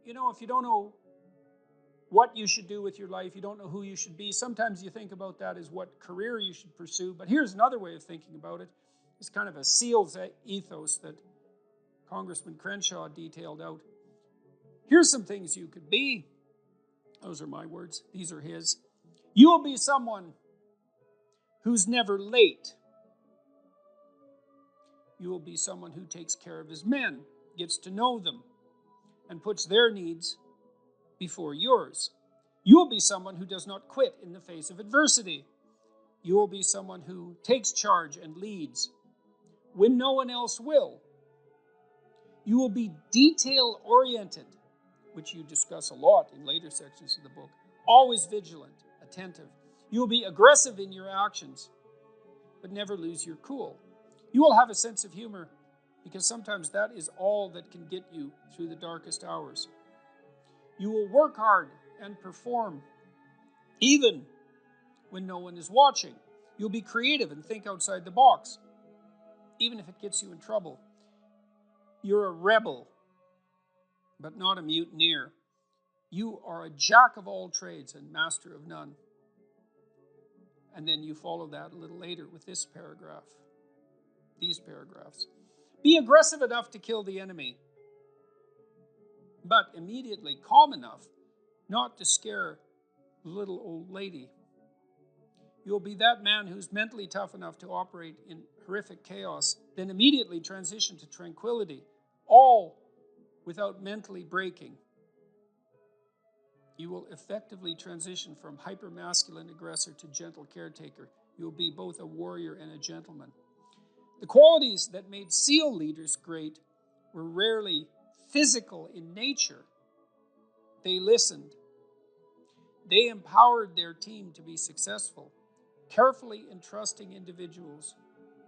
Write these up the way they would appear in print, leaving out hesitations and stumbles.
if you don't know what you should do with your life, you don't know who you should be, sometimes you think about that as what career you should pursue. But here's another way of thinking about it. It's kind of a SEAL's ethos that Congressman Crenshaw detailed out. Here's some things you could be. Those are my words. These are his. You will be someone who's never late. You will be someone who takes care of his men, gets to know them, and puts their needs before yours. You will be someone who does not quit in the face of adversity. You will be someone who takes charge and leads when no one else will. You will be detail-oriented, which you discuss a lot in later sections of the book. Always vigilant, attentive. You will be aggressive in your actions, but never lose your cool. You will have a sense of humor, because sometimes that is all that can get you through the darkest hours. You will work hard and perform, even when no one is watching. You'll be creative and think outside the box, even if it gets you in trouble. You're a rebel, but not a mutineer. You are a jack of all trades and master of none. And then you follow that a little later with this paragraph, these paragraphs. Be aggressive enough to kill the enemy, but immediately calm enough not to scare the little old lady. You'll be that man who's mentally tough enough to operate in horrific chaos, then immediately transition to tranquility, all without mentally breaking. You will effectively transition from hyper-masculine aggressor to gentle caretaker. You will be both a warrior and a gentleman. The qualities that made SEAL leaders great were rarely physical in nature. They listened. They empowered their team to be successful, carefully entrusting individuals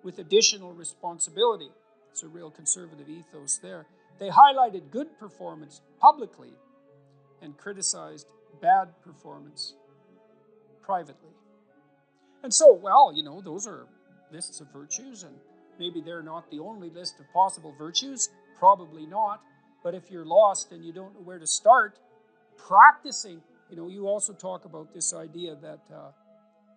with additional responsibility. It's a real conservative ethos there. They highlighted good performance publicly and criticized bad performance privately. And so, those are lists of virtues, and maybe they're not the only list of possible virtues, probably not, but if you're lost and you don't know where to start, practicing, you also talk about this idea that,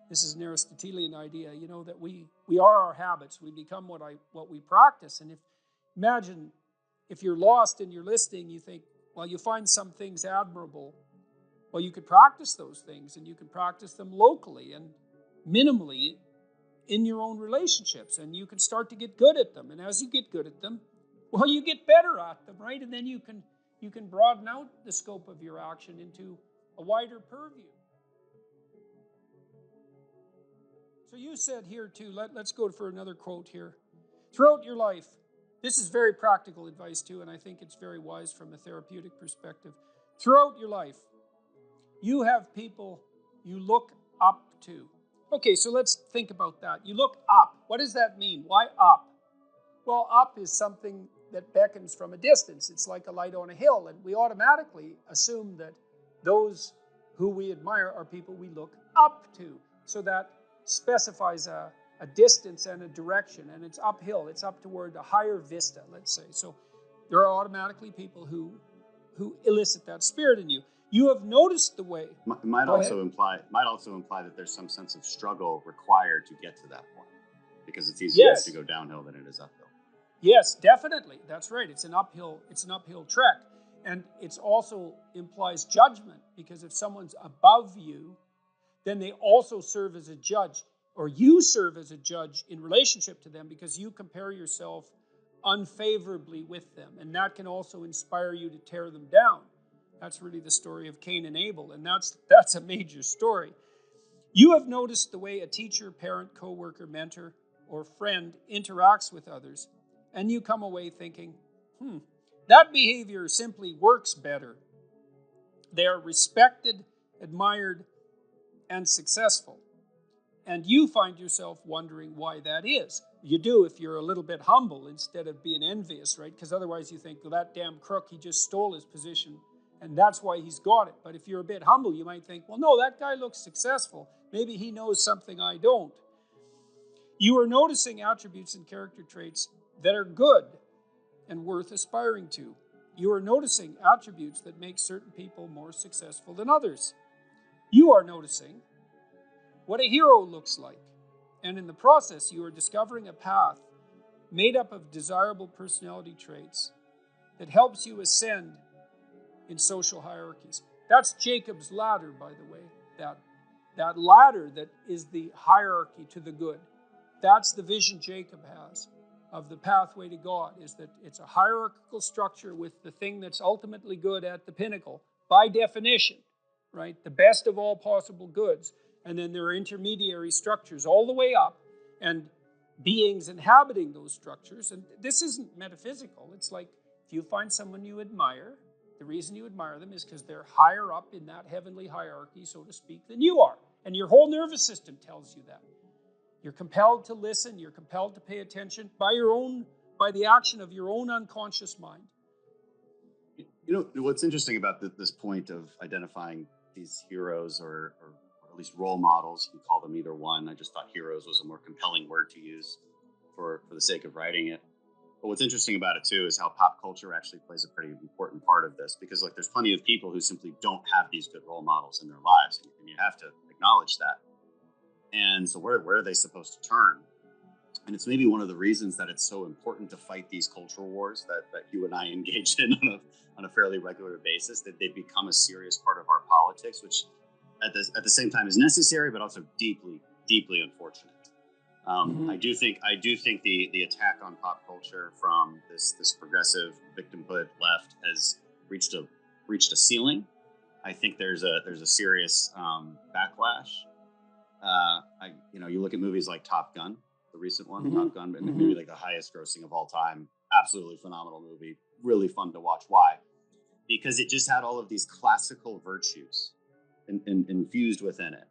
this is an Aristotelian idea, that we are our habits, we become what we practice. And imagine if you're lost and you're listening, you think, well, you find some things admirable. Well, you could practice those things, and you can practice them locally and minimally in your own relationships, and you can start to get good at them. And as you get good at them, well, you get better at them, right? And then you can broaden out the scope of your action into a wider purview. So you said here too, let's go for another quote here. Throughout your life, this is very practical advice too, and I think it's very wise from a therapeutic perspective. Throughout your life, you have people you look up to. Okay, so let's think about that. You look up. What does that mean? Why up? Well, up is something that beckons from a distance. It's like a light on a hill, and we automatically assume that those who we admire are people we look up to. So that specifies a distance and a direction, and it's uphill. It's up toward a higher vista, let's say. So there are automatically people who elicit that spirit in you. You have noticed the way. Might also imply that there's some sense of struggle required to get to that point, because it's easier to go downhill than it is uphill. Yes, definitely. That's right. It's an uphill trek. And it also implies judgment, because if someone's above you, then they also serve as a judge, or you serve as a judge in relationship to them, because you compare yourself unfavorably with them. And that can also inspire you to tear them down. That's really the story of Cain and Abel, and that's a major story. You have noticed the way a teacher, parent, coworker, mentor, or friend interacts with others, and you come away thinking, that behavior simply works better. They are respected, admired, and successful. And you find yourself wondering why that is. You do if you're a little bit humble instead of being envious, right? Because otherwise you think, well, that damn crook, he just stole his position, and that's why he's got it. But if you're a bit humble, you might think, well, no, that guy looks successful. Maybe he knows something I don't. You are noticing attributes and character traits that are good and worth aspiring to. You are noticing attributes that make certain people more successful than others. You are noticing what a hero looks like. And in the process, you are discovering a path made up of desirable personality traits that helps you ascend in social hierarchies. That's Jacob's ladder, by the way. That ladder that is the hierarchy to the good. That's the vision Jacob has of the pathway to God, is that it's a hierarchical structure with the thing that's ultimately good at the pinnacle, by definition, right? The best of all possible goods. And then there are intermediary structures all the way up, and beings inhabiting those structures. And this isn't metaphysical. It's like if you find someone you admire, the reason you admire them is because they're higher up in that heavenly hierarchy, so to speak, than you are. And your whole nervous system tells you that. You're compelled to listen, you're compelled to pay attention by the action of your own unconscious mind. You know, what's interesting about this point of identifying these heroes or at least role models, you can call them either one. I just thought heroes was a more compelling word to use for the sake of writing it. But what's interesting about it too is how pop culture actually plays a pretty important part of this, because like there's plenty of people who simply don't have these good role models in their lives, and you have to acknowledge that. And so where are they supposed to turn? And it's maybe one of the reasons that it's so important to fight these cultural wars that you and I engage in on a fairly regular basis, that they become a serious part of our politics, which at the same time is necessary, but also deeply, deeply unfortunate. I do think the attack on pop culture from this progressive victimhood left has reached a ceiling. I think there's a serious backlash. You look at movies like Top Gun, the recent one, Top Gun, maybe like the highest grossing of all time. Absolutely phenomenal movie, really fun to watch. Why? Because it just had all of these classical virtues infused within it,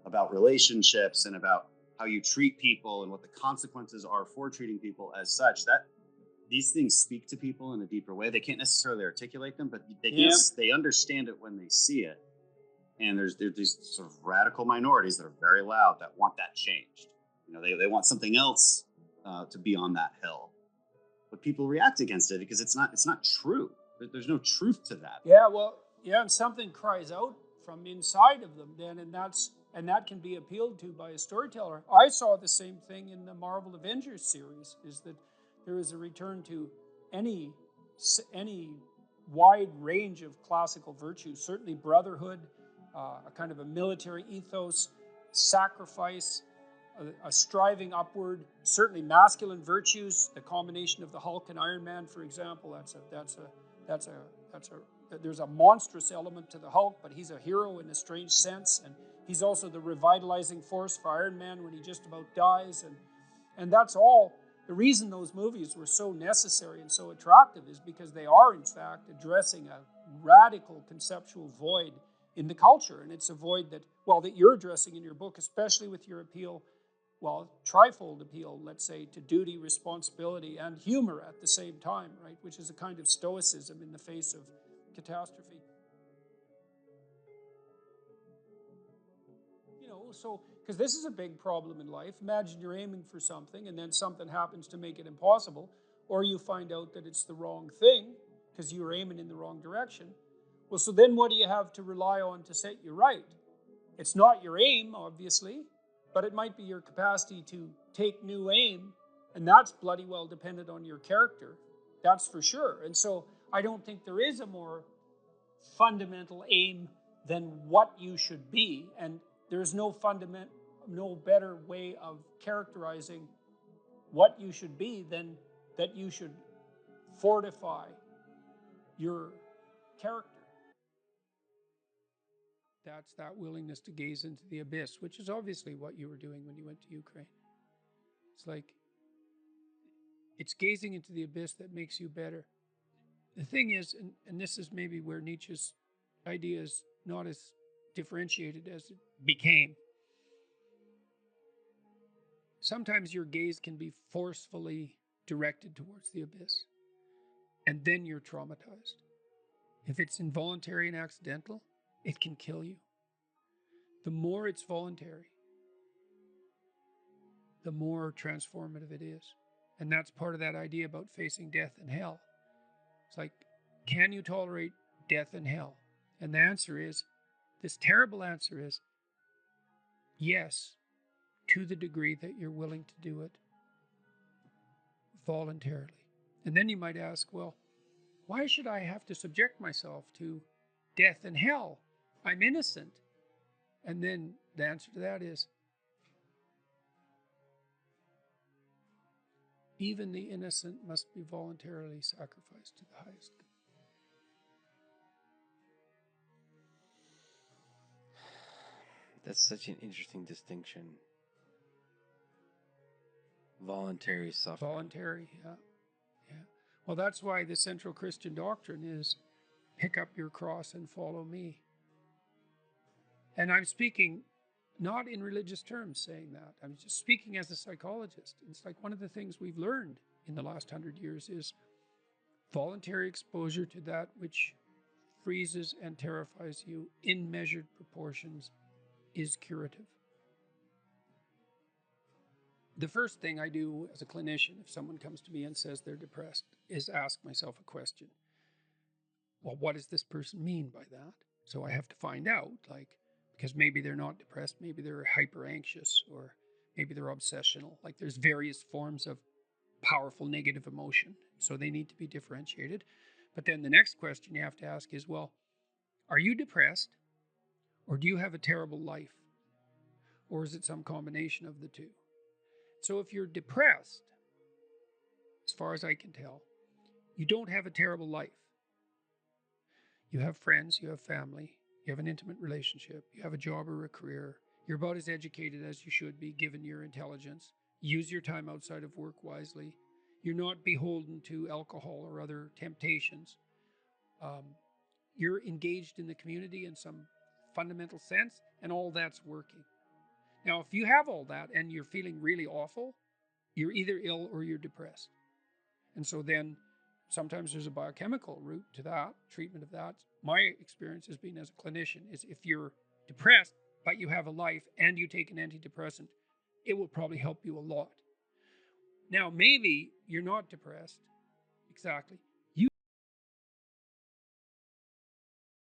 about relationships and about how you treat people and what the consequences are for treating people as such. That these things speak to people in a deeper way. They can't necessarily articulate them, but they understand it when they see it. And there's these sort of radical minorities that are very loud that want that changed. You know, they want something else to be on that hill, but people react against it because it's not true. There's no truth to that. Yeah, well, yeah, and something cries out from inside of them then, and that can be appealed to by a storyteller. I saw the same thing in the Marvel Avengers series, is that there is a return to any wide range of classical virtues, certainly brotherhood, a kind of a military ethos, sacrifice, a striving upward, certainly masculine virtues, the combination of the Hulk and Iron Man, for example. There's a monstrous element to the Hulk, but he's a hero in a strange sense, and he's also the revitalizing force for Iron Man when he just about dies, and that's all. The reason those movies were so necessary and so attractive is because they are, in fact, addressing a radical conceptual void in the culture, and it's a void that you're addressing in your book, especially with your appeal, trifold appeal, let's say, to duty, responsibility, and humor at the same time, right? Which is a kind of stoicism in the face of catastrophe. Because this is a big problem in life. Imagine you're aiming for something and then something happens to make it impossible, or you find out that it's the wrong thing because you were aiming in the wrong direction. Well, so then what do you have to rely on to set you right? It's not your aim, obviously, but it might be your capacity to take new aim, and that's bloody well dependent on your character. That's for sure. And so I don't think there is a more fundamental aim than what you should be, and there's no better way of characterizing what you should be than that you should fortify your character. That's that willingness to gaze into the abyss, which is obviously what you were doing when you went to Ukraine. It's like, it's gazing into the abyss that makes you better. The thing is, and this is maybe where Nietzsche's idea is not as differentiated as it became. Sometimes your gaze can be forcefully directed towards the abyss, and then you're traumatized. If it's involuntary and accidental, it can kill you. The more it's voluntary, the more transformative it is. And that's part of that idea about facing death and hell. It's like, can you tolerate death and hell? And the answer is, this terrible answer is, yes, to the degree that you're willing to do it voluntarily. And then you might ask, well, why should I have to subject myself to death and hell? I'm innocent. And then the answer to that is, even the innocent must be voluntarily sacrificed to the highest good. That's such an interesting distinction. Voluntary suffering. Voluntary, yeah. Yeah. Well, that's why the central Christian doctrine is pick up your cross and follow me. And I'm speaking not in religious terms saying that. I'm just speaking as a psychologist. It's like one of the things we've learned in the last 100 years is voluntary exposure to that which freezes and terrifies you in measured proportions is curative. The first thing I do as a clinician, if someone comes to me and says they're depressed, is ask myself a question. Well, what does this person mean by that? So I have to find out, because maybe they're not depressed, maybe they're hyper anxious, or maybe they're obsessional. Like there's various forms of powerful negative emotion. So they need to be differentiated. But then the next question you have to ask is, well, are you depressed? Or do you have a terrible life? Or is it some combination of the two? So if you're depressed, as far as I can tell, you don't have a terrible life. You have friends, you have family, you have an intimate relationship, you have a job or a career. You're about as educated as you should be given your intelligence. Use your time outside of work wisely. You're not beholden to alcohol or other temptations. You're engaged in the community in some fundamental sense, and all that's working. Now, if you have all that and you're feeling really awful, you're either ill or you're depressed. And so then sometimes there's a biochemical route to that, treatment of that. My experience has been as a clinician is if you're depressed, but you have a life and you take an antidepressant, it will probably help you a lot. Now, maybe you're not depressed, exactly,